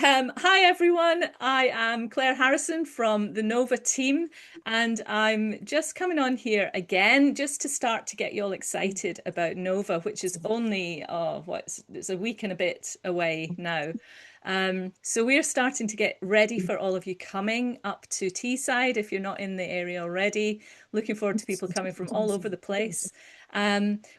Hi everyone, I am Claire Harrison from the Nova team, and I'm just coming on here again just to start to get you all excited about Nova, which is only it's a week and a bit away now. So we're starting to get ready for all of you coming up to Teesside if you're not in the area already. Looking forward to people coming from all over the place.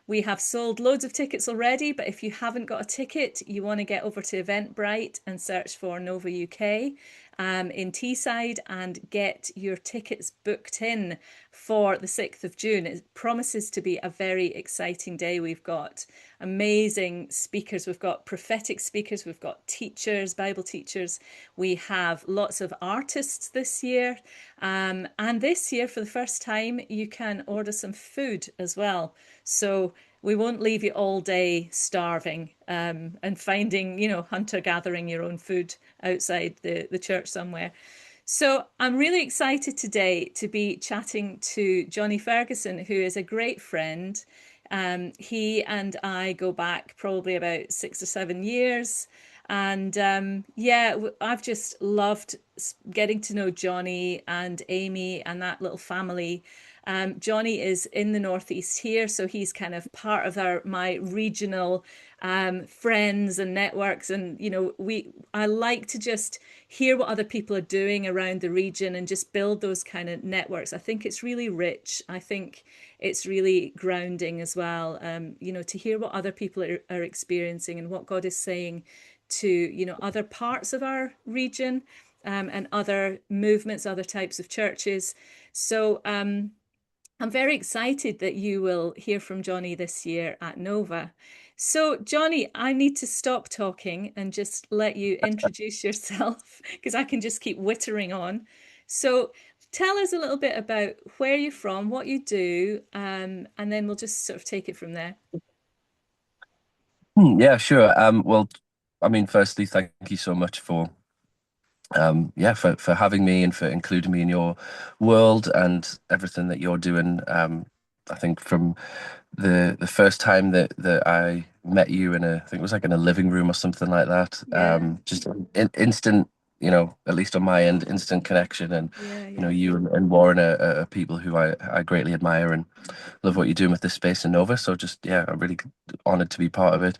We have sold loads of tickets already, but if you haven't got a ticket, you want to get over to Eventbrite and search for Nova UK in Teesside and get your tickets booked in for the 6th of June. It promises to be a very exciting day. We've got amazing speakers, we've got prophetic speakers, we've got teachers, Bible teachers, we have lots of artists this year. And this year, for the first time, you can order some food as well. So we won't leave you all day starving and finding, hunter gathering your own food outside the church somewhere. So I'm really excited today to be chatting to Jonny Ferguson, who is a great friend. He and I go back probably about 6 or 7 years. And yeah, I've just loved getting to know Jonny and Amy and that little family. Jonny is in the Northeast here, so he's kind of part of my regional friends and networks. And I like to just hear what other people are doing around the region and just build those kind of networks. I think it's really rich. I think it's really grounding as well. To hear what other people are experiencing and what God is saying to other parts of our region, and other movements, other types of churches. So I'm very excited that you will hear from Jonny this year at Nova. So, Jonny, I need to stop talking and just let you introduce yourself because I can just keep whittering on. So, tell us a little bit about where you're from, what you do, and then we'll just sort of take it from there. Yeah, sure. Well, I mean, firstly, thank you so much for for having me and for including me in your world and everything that you're doing. I think from the first time that I met you I think it was like in a living room or something like that. Yeah, Just instant, at least on my end, instant connection. And yeah, yeah. you and Warren are people who I greatly admire and love what you're doing with this space in Nova. So just yeah, I'm really honored to be part of it.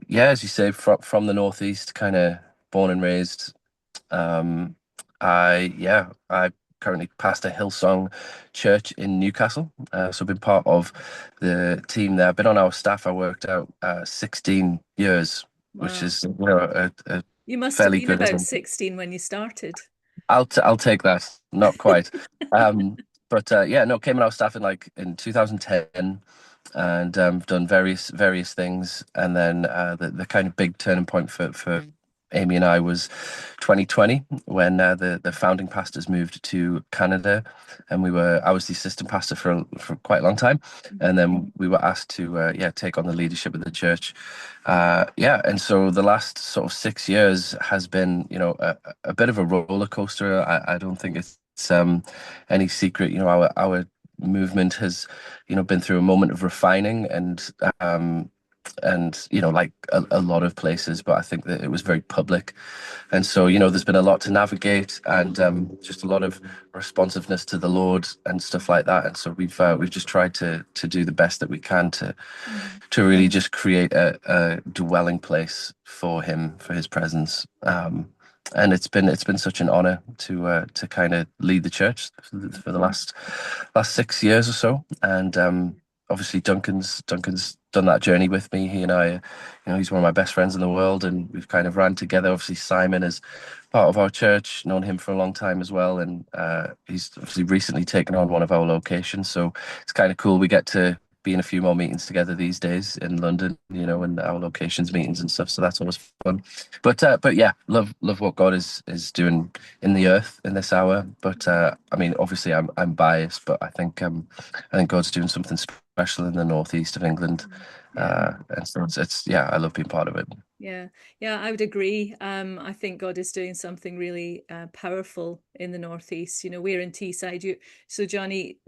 Yeah, as you say, from the Northeast, kind of born and raised. Um, I currently pastor Hillsong Church in Newcastle. So I've been part of the team there. I've been on our staff. I worked out 16 years, which Wow. is a You must have fairly been good, about isn't it? 16 when you started. I'll take that. Not quite. Um, but yeah, no, came on our staff in 2010 and done various things. And then the kind of big turning point for Amy and I was 2020 when the founding pastors moved to Canada, and I was the assistant pastor for quite a long time, and Mhm. then we were asked to take on the leadership of the church. And so the last sort of 6 years has been a bit of a roller coaster. I don't think it's any secret. Our movement has been through a moment of refining and like a lot of places, but I think that it was very public. And so there's been a lot to navigate and just a lot of responsiveness to the Lord and stuff like that. And so we've just tried to do the best that we can Mhm. to really just create a dwelling place for him, for his presence. And it's been such an honor to kind of lead the church for the last 6 years or so. And obviously Duncan's done that journey with me. He and I, he's one of my best friends in the world, and we've kind of ran together. Obviously, Simon is part of our church, known him for a long time as well, and he's obviously recently taken on one of our locations. So it's kind of cool. We get to be in a few more meetings together these days in London, and our locations meetings and stuff. So that's always fun. But yeah, love what God is doing in the earth in this hour. But I mean, obviously, I'm biased, but I think God's doing something special in the northeast of England. Yeah. And so it's yeah, I love being part of it. Yeah, yeah, I would agree. I think God is doing something really powerful in the Northeast. We're in Teesside. So Jonny,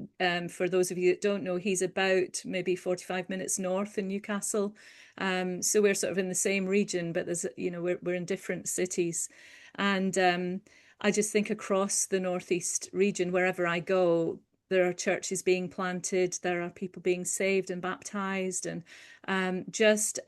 for those of you that don't know, he's about maybe 45 minutes north in Newcastle. So we're sort of in the same region, but there's, we're in different cities. And I just think across the Northeast region, wherever I go, there are churches being planted, there are people being saved and baptized, and just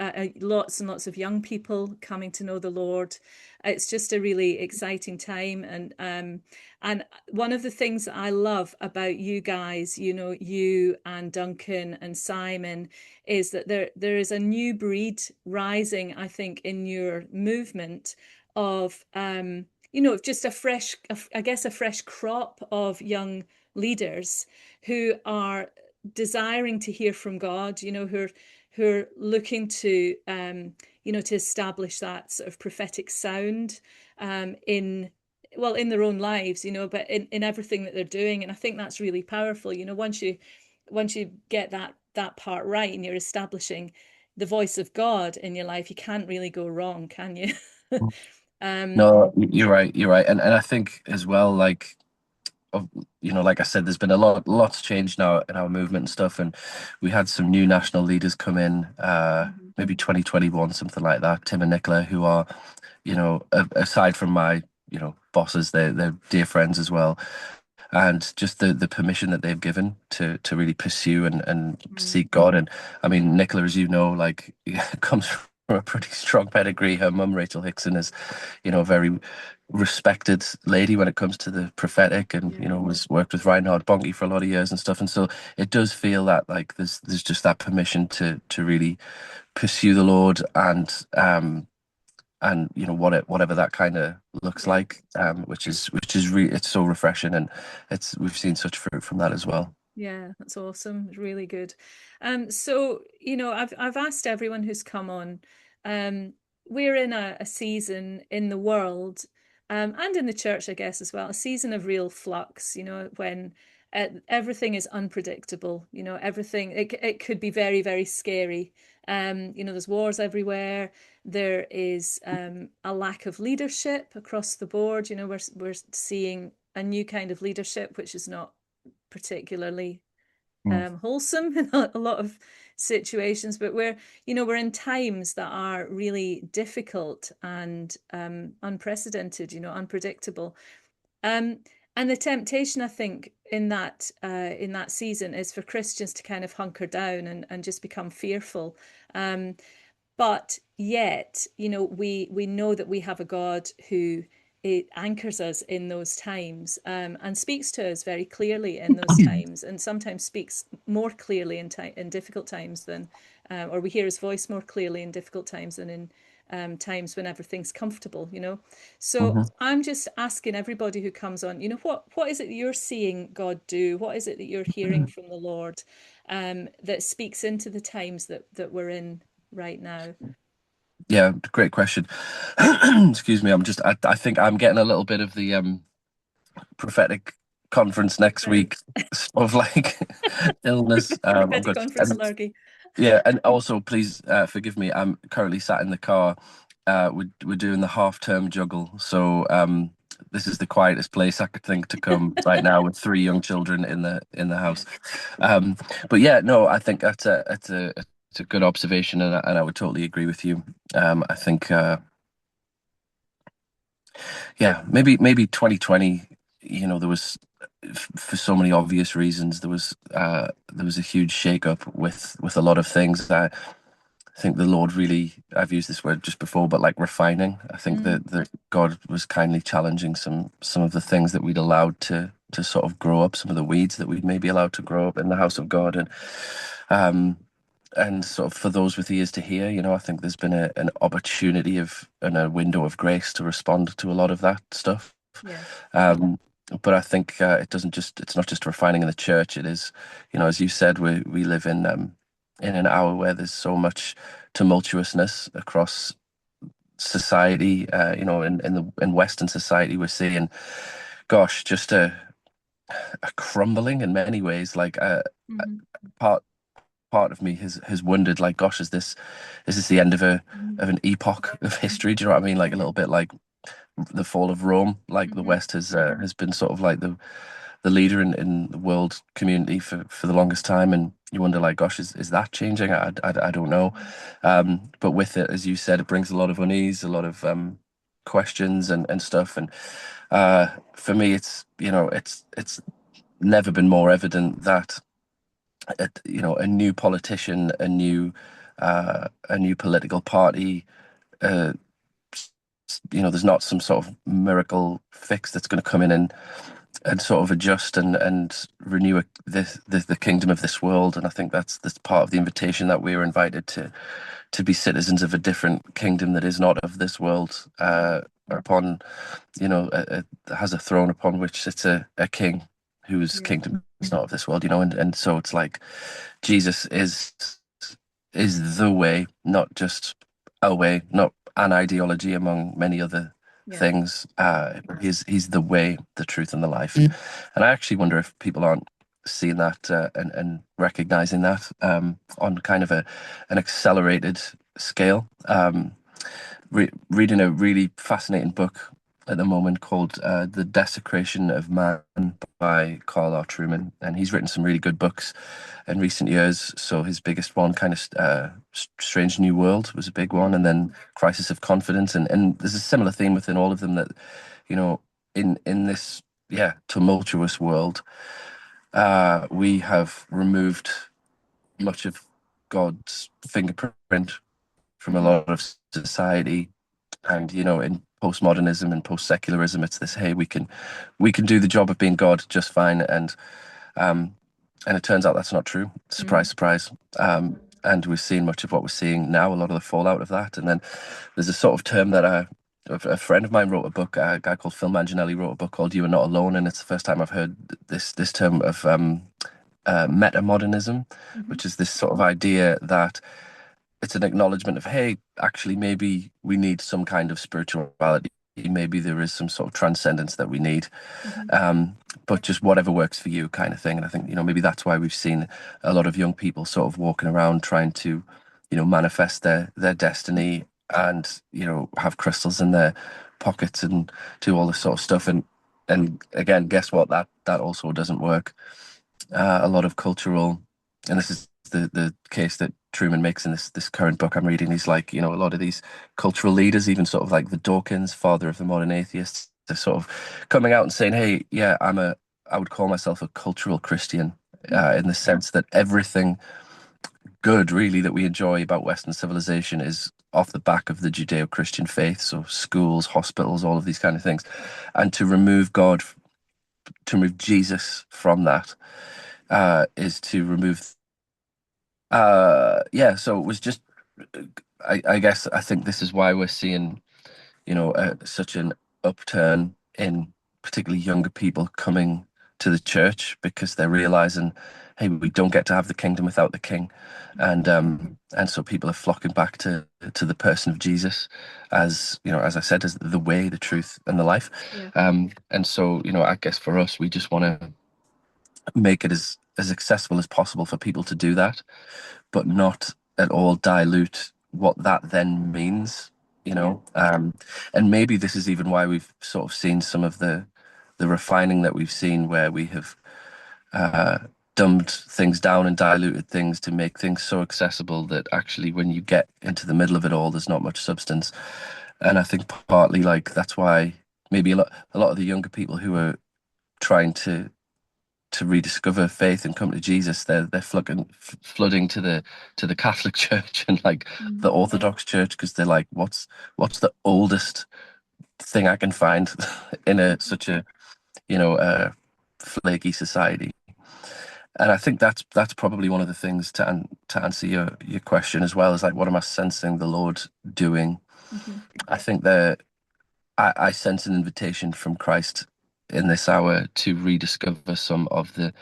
lots and lots of young people coming to know the Lord. It's just a really exciting time, and one of the things that I love about you guys, you and Duncan and Simon, is that there is a new breed rising, I think, in your movement of just a fresh, I guess, a fresh crop of young leaders who are desiring to hear from God, who are looking to to establish that sort of prophetic sound in well in their own lives, but in everything that they're doing. And I think that's really powerful. Once you get that part right and you're establishing the voice of God in your life, you can't really go wrong, can you? um No, you're right. You're right. And I think as well, like, of like I said, there's been lots changed now in our movement and stuff, and we had some new national leaders come in, mhm. maybe 2021, something like that. Tim and Nicola, who are, aside from my, bosses, they're dear friends as well, and just the permission that they've given to really pursue and Mm. seek God. And I mean, Nicola, as you know, like comes from a pretty strong pedigree. Her mum, Rachel Hickson, is, a very respected lady when it comes to the prophetic, and Yeah. was worked with Reinhard Bonnke for a lot of years and stuff. And so it does feel that like there's just that permission to really pursue the Lord, and whatever that kind of looks Yeah. like, which is it's so refreshing, and we've seen such fruit from that as well. Yeah, that's awesome. It's really good. So, I've asked everyone who's come on, um, we're in a season in the world, and in the church, I guess, as well, a season of real flux, when everything is unpredictable, everything, it could be very, very scary. There's wars everywhere. There is a lack of leadership across the board. We're seeing a new kind of leadership, which is not particularly Mm. wholesome in a lot of situations, but we're in times that are really difficult and unprecedented, unpredictable. um, and the temptation, I think, in that season is for Christians to kind of hunker down and just become fearful. um, but yet, we know that we have a God who it anchors us in those times, and speaks to us very clearly in those times, and sometimes speaks more clearly in difficult times than, or we hear his voice more clearly in difficult times than in times when everything's comfortable. So Mhm. I'm just asking everybody who comes on, what is it that you're seeing God do? What is it that you're hearing from the Lord, that speaks into the times that we're in right now? Yeah, great question. Excuse me. I think I'm getting a little bit of the prophetic conference next Right. week of like illness. I've Prophetic got, conference and largy. yeah, and also please forgive me. I'm currently sat in the car. We're doing the half-term juggle, so this is the quietest place I could think to come right now with three young children in the house. Um, but yeah, no, I think it's a good observation, and I would totally agree with you. I think yeah, maybe 2020. There was, for so many obvious reasons, there was a huge shake-up with a lot of things. I think the Lord really, I've used this word just before, but like refining. I think Mm, that God was kindly challenging some of the things that we'd allowed to sort of grow up, some of the weeds that we'd maybe allowed to grow up in the house of God, um and sort of for those with ears to hear, I think there's been an opportunity and a window of grace to respond to a lot of that stuff. yeah. Um, but I think it's not just refining in the church. It is, as you said, we live in an hour where there's so much tumultuousness across society. In Western society, we're seeing, gosh, just a crumbling in many ways. Like Hmm. part part of me has wondered, like, gosh, is this the end of an epoch of history? Do you know what I mean? Like a little bit like the fall of Rome. Like the Hmm. West has been sort of like the leader in the world community for the longest time, and you wonder, like, gosh, is that changing? I don't know. But with it, as you said, it brings a lot of unease, a lot of questions and stuff. And for me, it's, it's never been more evident that a new politician, a new political party, uh, there's not some sort of miracle fix that's going to come in and sort of adjust and renew the kingdom of this world. And I think that's part of the invitation, that we are invited to be citizens of a different kingdom that is not of this world, upon, has a throne upon which sits a king whose Yeah. kingdom is not of this world, and so it's like Jesus is the way, not just a way, not an ideology among many other Yeah. things. He's the way, the truth, and the life. And I actually wonder if people aren't seeing that, and recognizing that, on kind of an accelerated scale. Reading a really fascinating book at the moment called The Desecration of Man by Carl R. Truman. And he's written some really good books in recent years. So his biggest one, kind of, Strange New World, was a big one, and then Crisis of Confidence. And there's a similar theme within all of them, that, in this, tumultuous world, we have removed much of God's fingerprint from a Hmm. lot of society. And in postmodernism and post-secularism, it's this, hey, we can do the job of being God just fine. Um and it turns out that's not true. Surprise, Hmm. surprise. And we've seen much of what we're seeing now, a lot of the fallout of that. And then there's a sort of term that a friend of mine wrote a book, a guy called Phil Manginelli wrote a book called You Are Not Alone. And it's the first time I've heard this term of metamodernism, Hmm. which is this sort of idea that it's an acknowledgement of, hey, actually, maybe we need some kind of spirituality. Maybe there is some sort of transcendence that we need, Hmm. um, but just whatever works for you, kind of thing. And I think, maybe that's why we've seen a lot of young people sort of walking around trying to, manifest their destiny, and have crystals in their pockets and do all this sort of stuff. And again, guess what? That also doesn't work. A lot of cultural, and this is the case that Truman makes in this current book I'm reading. He's like, a lot of these cultural leaders, even sort of like the Dawkins, father of the modern atheists, they're sort of coming out and saying, hey, yeah, I would call myself a cultural Christian, in the sense that everything good really that we enjoy about Western civilization is off the back of the Judeo-Christian faith. So schools, hospitals, all of these kind of things. And to remove Jesus from that, is to remove. So it was just. I guess I think this is why we're seeing, such an upturn in particularly younger people coming to the church, because they're realizing, hey, we don't get to have the kingdom without the king. And so people are flocking back to the person of Jesus, as as I said, as the way, the truth, and the life. Yeah. And so, I guess for us, we just want to make it as accessible as possible for people to do that, but not at all dilute what that then means, Yeah. and maybe this is even why we've sort of seen some of the refining that we've seen, where we have uh, dumbed things down and diluted things to make things so accessible that actually, when you get into the middle of it all, there's not much substance. And I think partly, like, that's why maybe a lot of the younger people who are trying to rediscover faith and come to Jesus, they're flooding to the Catholic Church and like the Mm. Orthodox Church, because they're like, what's the oldest thing I can find in such a, flaky society? And I think that's probably one of the things to answer your question as well, is like, what am I sensing the Lord doing? Hmm. I think that I sense an invitation from Christ in this hour to rediscover some of the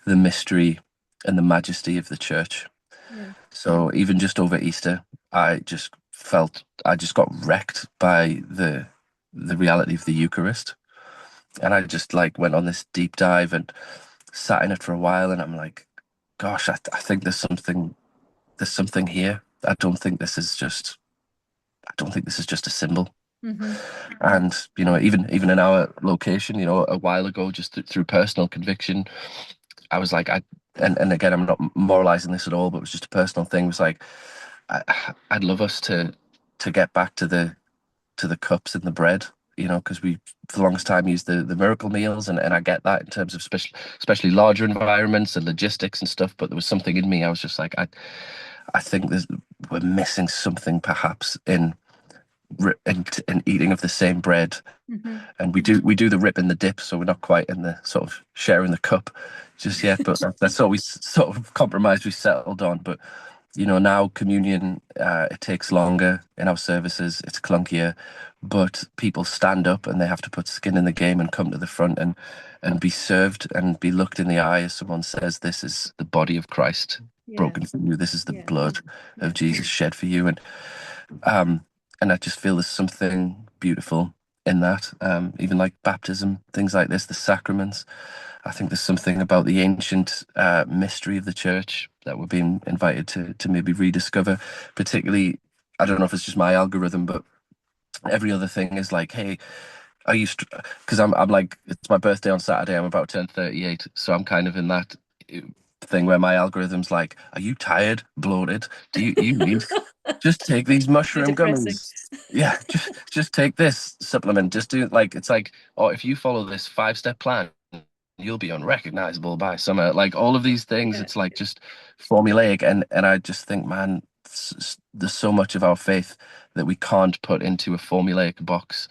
mystery and the majesty of the church. Yeah. So even just over Easter, I just got wrecked by the reality of the Eucharist. And I just like went on this deep dive and sat in it for a while, and I'm like, gosh, I think there's something here. I don't think this is just a symbol. Hmm. And even in our location, a while ago, just through personal conviction, I was like, and again, I'm not moralizing this at all, but it was just a personal thing. It was like, I'd love us to get back to the cups and the bread, because we for the longest time used the miracle meals, and I get that in terms of especially larger environments and logistics and stuff. But there was something in me. I was just like, I think we're missing something perhaps in eating of the same bread, Hmm. and we do the rip and the dip, so we're not quite in the sort of sharing the cup just yet. But that's always sort of compromise we settled on. But now communion, it takes longer in our services. It's clunkier, but people stand up and they have to put skin in the game and come to the front and be served and be looked in the eye as someone says, "This is the body of Christ Yeah. broken for you. This is the Yeah. blood of Yeah. Jesus shed for you." Um, and I just feel there's something beautiful in that. Even like baptism, things like this, the sacraments. I think there's something about the ancient mystery of the church that we're being invited to maybe rediscover. Particularly, I don't know if it's just my algorithm, but every other thing is like, hey, I used to, because I'm like, it's my birthday on Saturday. I'm about to turn 38, so I'm kind of in that uh, thing where my algorithm's like, are you tired, bloated? Do you need just take these Too mushroom depressing. gummies? Yeah, just take this supplement. Just do like it's like, oh, if you follow this 5-step plan, you'll be unrecognizable by summer. Like all of these things, Yeah. it's like just formulaic, and I just think, man, there's so much of our faith that we can't put into a formulaic box,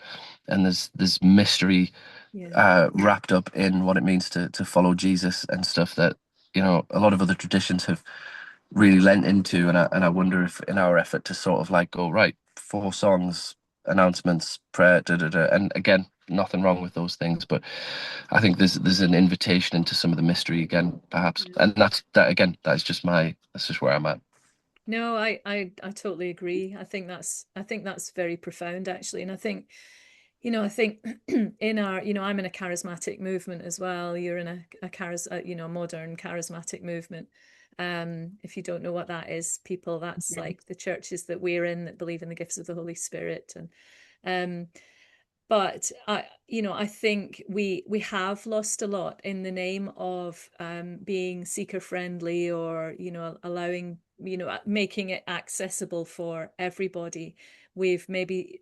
and there's mystery Yeah. wrapped up in what it means to follow Jesus and stuff that a lot of other traditions have really lent into, and I wonder if in our effort to sort of like go right, 4 songs, announcements, prayer, da da da, and again, nothing wrong with those things, but I think there's an invitation into some of the mystery again, perhaps, Yeah. and that again, that's just where I'm at. No, I totally agree. I think that's very profound actually. And I think in our, I'm in a charismatic movement as well. You're in a modern charismatic movement. If you don't know what that is, people, that's like the churches that we're in that believe in the gifts of the Holy Spirit. And um but I think we have lost a lot in the name of being seeker friendly, or allowing, making it accessible for everybody. We've maybe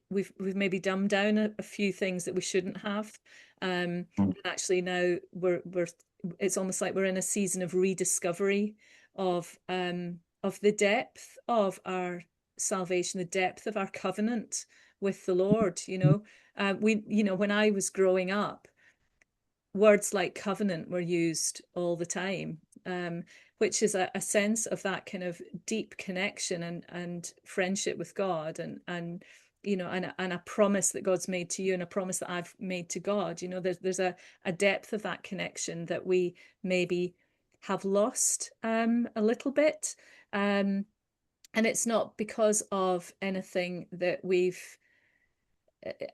dumbed down a few things that we shouldn't have. And actually now we're it's almost like we're in a season of rediscovery of the depth of our salvation, the depth of our covenant with the Lord. When I was growing up, words like covenant were used all the time, which is a sense of that kind of deep connection and friendship with God, and a promise that God's made to you, and a promise that I've made to God. There's a depth of that connection that we maybe have lost a little bit. Um, and it's not because of anything that we've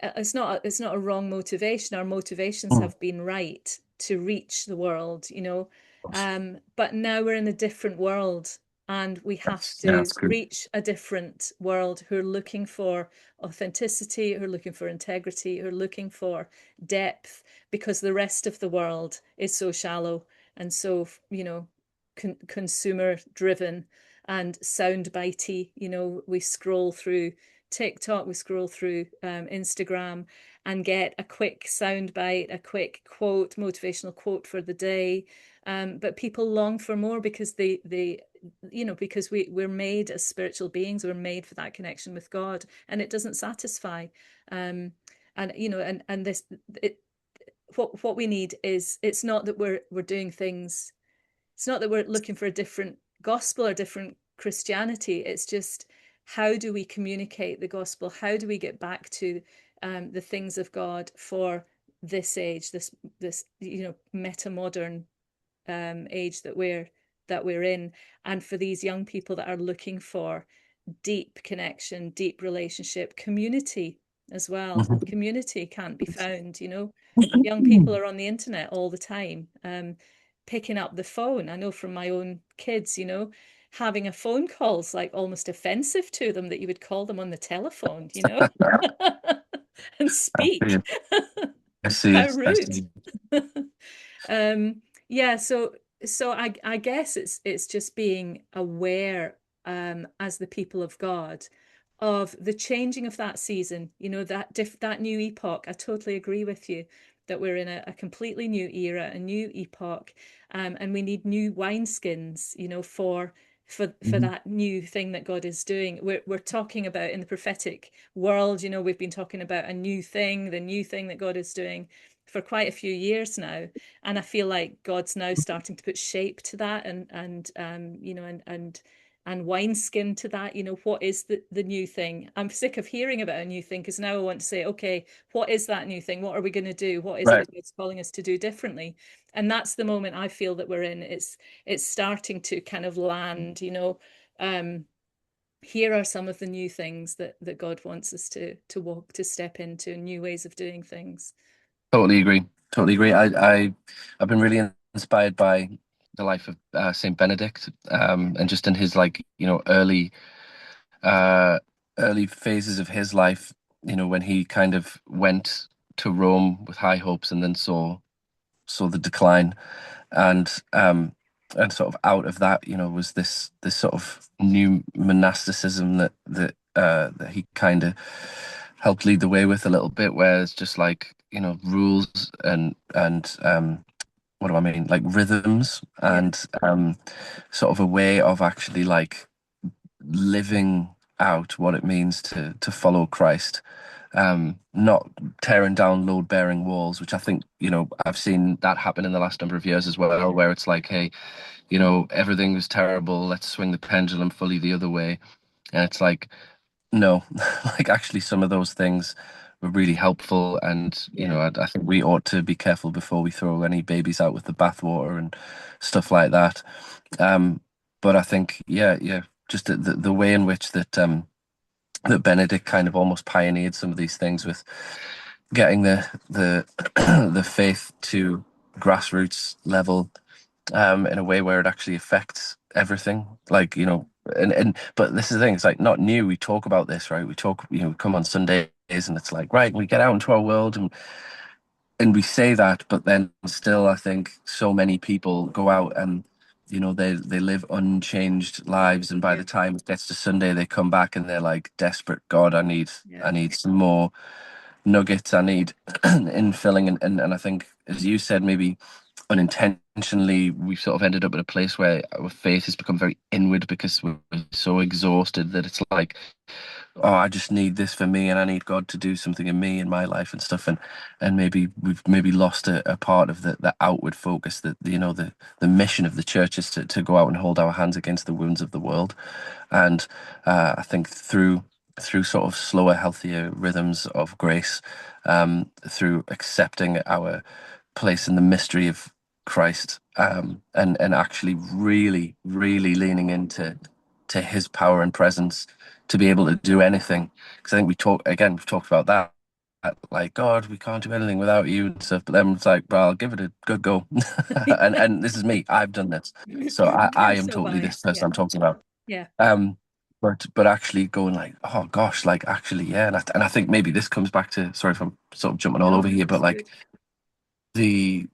it's not a wrong motivation. Our motivations Mm. have been right to reach the world, but now we're in a different world, and we have to That's good. reach a different world who are looking for authenticity, who are looking for integrity, who are looking for depth, because the rest of the world is so shallow and so, consumer driven and sound bitey. We scroll through TikTok, we scroll through Instagram and get a quick sound bite, a quick quote, motivational quote for the day. But people long for more, because because we're made as spiritual beings, we're made for that connection with God, and it doesn't satisfy. And this it what we need is, it's not that we're doing things, it's not that we're looking for a different gospel or different Christianity. It's just, how do we communicate the gospel? How do we get back to the things of God for this age, this meta modern age that we're in, and for these young people that are looking for deep connection, deep relationship, community as well. Community can't be found. Young people are on the internet all the time, picking up the phone. I know from my own kids, having a phone call's like almost offensive to them, that you would call them on the telephone. and I see speak. it. I see How it. I rude. see Yeah, so I guess it's just being aware as the people of God of the changing of that season, that new epoch. I totally agree with you that we're in a completely new era, a new epoch, and we need new wineskins, for it. that new thing that God is doing. We're talking about in the prophetic world, we've been talking about a new thing, the new thing that God is doing for quite a few years now, and I feel like God's now starting to put shape to that, and wineskin to that. What is the new thing? I'm sick of hearing about a new thing, because now I want to say, okay, what is that new thing? What are we going to do? What is it Right. that God's calling us to do differently? And that's the moment I feel that we're in. It's starting to kind of land. Um, Here are some of the new things that God wants us to step into, new ways of doing things. Totally agree. Totally agree. I've been really inspired by the life of Saint Benedict, and just in his uh, early phases of his life, when he kind of went to Rome with high hopes and then saw the decline, and and sort of out of that, was this sort of new monasticism that he kind of helped lead the way with a little bit, where it's just like, rules and what do I mean, like rhythms, Yeah, and sort of a way of actually like living out what it means to follow Christ, not tearing down load-bearing walls, which I think, I've seen that happen in the last number of years as well, where it's like, hey, everything was terrible, let's swing the pendulum fully the other way. And it's like, no, like actually some of those things were really helpful. And, yeah, I think we ought to be careful before we throw any babies out with the bathwater and stuff like that. Um, but I think, yeah, just the way in which that Benedict kind of almost pioneered some of these things with getting the the faith to grassroots level, in a way where it actually affects everything. Like, and but this is the thing, it's like not new. We talk about this, right? We talk, we come on Sundays and it's like, right, we get out into our world and we say that, but then still, I think so many people go out and they live unchanged lives, and by yeah, the time it gets to Sunday, they come back and they're like desperate. God, yeah, I need some more nuggets. I need infilling, and I think, as you said, maybe unintentionally, we've sort of ended up in a place where our faith has become very inward because we're so exhausted that it's like, oh, I just need this for me, and I need God to do something in me in my life and stuff, and maybe we've maybe lost a part of the outward focus, that the mission of the church is to go out and hold our hands against the wounds of the world. And I think through sort of slower, healthier rhythms of grace, through accepting our place in the mystery of Christ, and actually really, really leaning into His power and presence to be able to do anything. Because I think we've talked about that. Like, God, we can't do anything without you and stuff. But then it's like, well, I'll give it a good go. And this is me. I've done this. So I am so totally this yeah, person I'm talking about. yeah, Um, but actually going like, oh gosh, like actually, yeah. And I think maybe this comes back to, sorry if I'm sort of jumping all no, over here, but it's like good.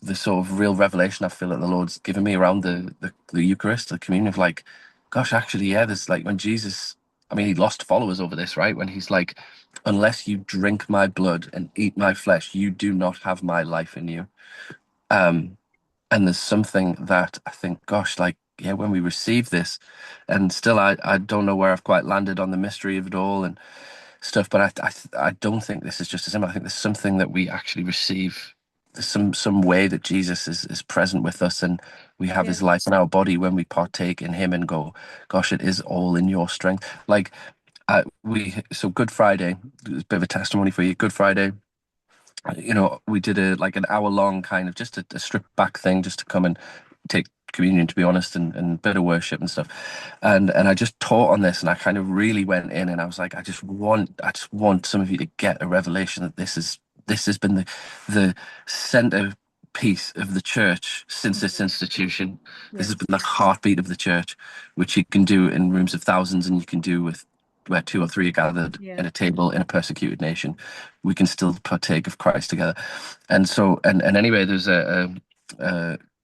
the sort of real revelation I feel that the Lord's given me around the Eucharist, the communion, of like, gosh, actually, yeah, there's like when Jesus, I mean, he lost followers over this, right? When he's like, unless you drink my blood and eat my flesh, you do not have my life in you. Um, and there's something that I think, gosh, like, yeah, when we receive this, and still, I don't know where I've quite landed on the mystery of it all and stuff, but I don't think this is just as simple. I think there's something that we actually receive. There's some way that Jesus is present with us, and we have Yeah, his life in our body when we partake in him and go, gosh, it is all in your strength. Like, so Good Friday, there's a bit of a testimony for you. Good Friday, we did like an hour long kind of just a stripped back thing, just to come and take communion, to be honest, and a bit of worship and stuff. And I just taught on this, and I kind of really went in, and I was like, I just want some of you to get a revelation that this has been the center piece of the church since this mhm, institution. This has yes, been the heartbeat of the church, which you can do in rooms of thousands, and you can do with where two or three are gathered Yeah. at a table in a persecuted nation, we can still partake of Christ together. And so, and anyway, there's a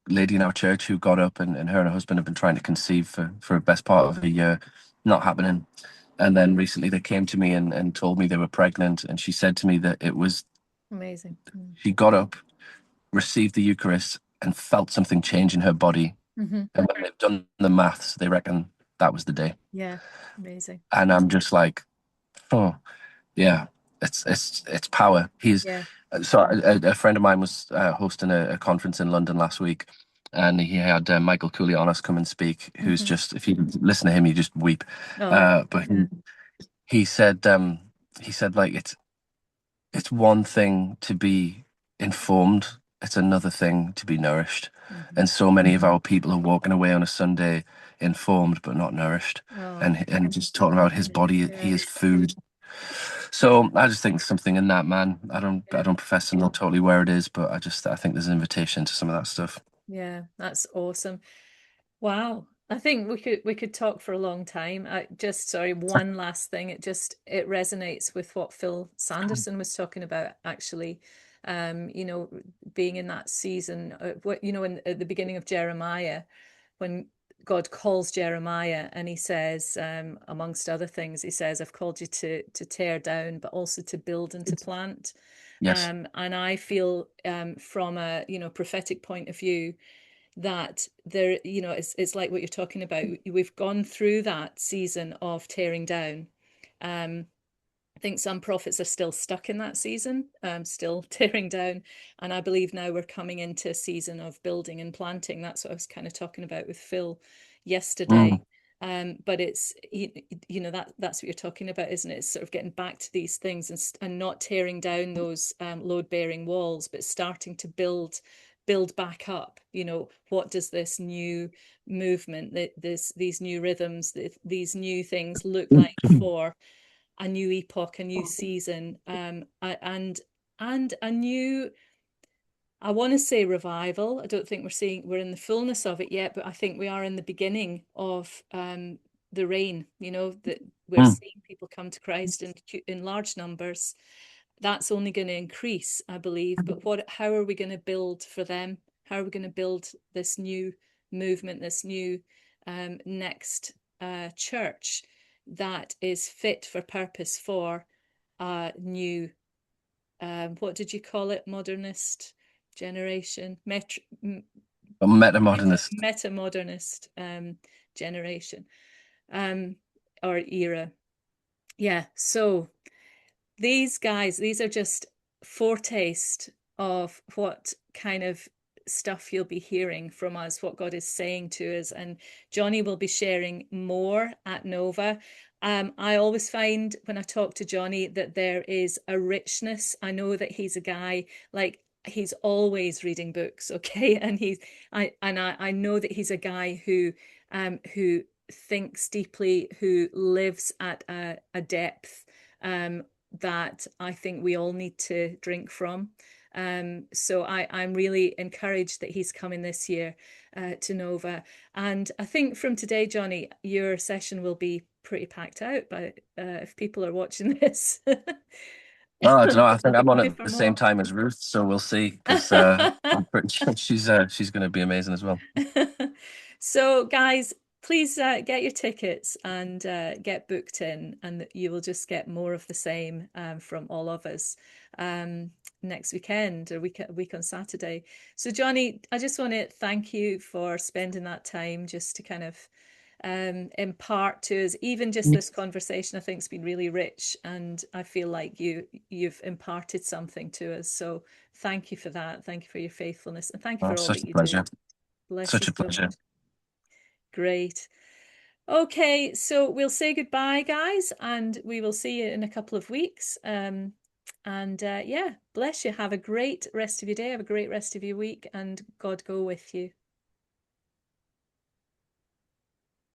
lady in our church who got up, and her and her husband have been trying to conceive for the best part of a year, not happening. And then recently they came to me and told me they were pregnant. And she said to me that it was, Amazing. Mm. she got up, received the Eucharist, and felt something change in her body. Hmm. And when they've done the maths, they reckon that was the day. Yeah. Amazing. And I'm just like, oh, yeah, it's power. He's Yeah. so a friend of mine was hosting a conference in London last week, and he had Michael Koulianos come and speak. Who's Hmm. just, if you listen to him, you just weep. Oh, But yeah. he said he said like it's one thing to be informed, it's another thing to be nourished. Hmm. And so many of our people are walking away on a Sunday informed but not nourished. Oh, And just talking about his body, he yeah. is food. So I just think there's something in that, man. I Yeah. don't profess to know totally where it is, but I think there's an invitation to some of that stuff. Yeah. That's awesome. Wow. I think we could talk for a long time. I just sorry, one last thing. It resonates with what Phil Sanderson was talking about actually. You know, being in that season, what you know, at the beginning of Jeremiah, when God calls Jeremiah and he says, amongst other things, he says, I've called you to tear down, but also to build and to plant. Yes. And I feel from a prophetic point of view that there, it's like what you're talking about. We've gone through that season of tearing down. Um, I think some prophets are still stuck in that season, still tearing down. And I believe now we're coming into a season of building and planting. That's what I was kind of talking about with Phil yesterday. Mm. But it's that's what you're talking about, isn't it? It's sort of getting back to these things and not tearing down those load-bearing walls, but starting to build back up. What does this new movement, these new rhythms, these new things look like for a new epoch, a new season, and a new, I want to say revival. I don't think we're in the fullness of it yet, but I think we are in the beginning of the reign, that we're Mm. seeing people come to Christ in large numbers. That's only going to increase, I believe. But how are we going to build for them? How are we going to build this new movement, this new next church that is fit for purpose for a new, what did you call it? Modernist generation, A meta-modernist. meta modernist generation, um, or era. Yeah. So these guys, these are just foretaste of what kind of stuff you'll be hearing from us, what God is saying to us. And Jonny will be sharing more at Nova. I always find when I talk to Jonny that there is a richness. I know that he's a guy, like, he's always reading books, okay? And I know that he's a guy who thinks deeply, who lives at a depth um, that I think we all need to drink from. So I'm really encouraged that he's coming this year to Nova. And I think from today, Jonny, your session will be pretty packed out, but if people are watching this. Oh, I don't know. I think I'm on Maybe at for the same more. time as Ruth, so we'll see. Because I'm pretty sure she's going to be amazing as well. So, guys, please get your tickets and get booked in, and you will just get more of the same from all of us next weekend or week on Saturday. So, Jonny, I just want to thank you for spending that time just to kind of impart to us. Even just this conversation, I think, has been really rich, and I feel like you've imparted something to us. So, thank you for that. Thank you for your faithfulness, and thank you Oh, for all such that a you do. pleasure. Bless you Such a so pleasure. much. Great. Okay, so we'll say goodbye, guys, and we will see you in a couple of weeks. And yeah, bless you. Have a great rest of your day. Have a great rest of your week, and God go with you.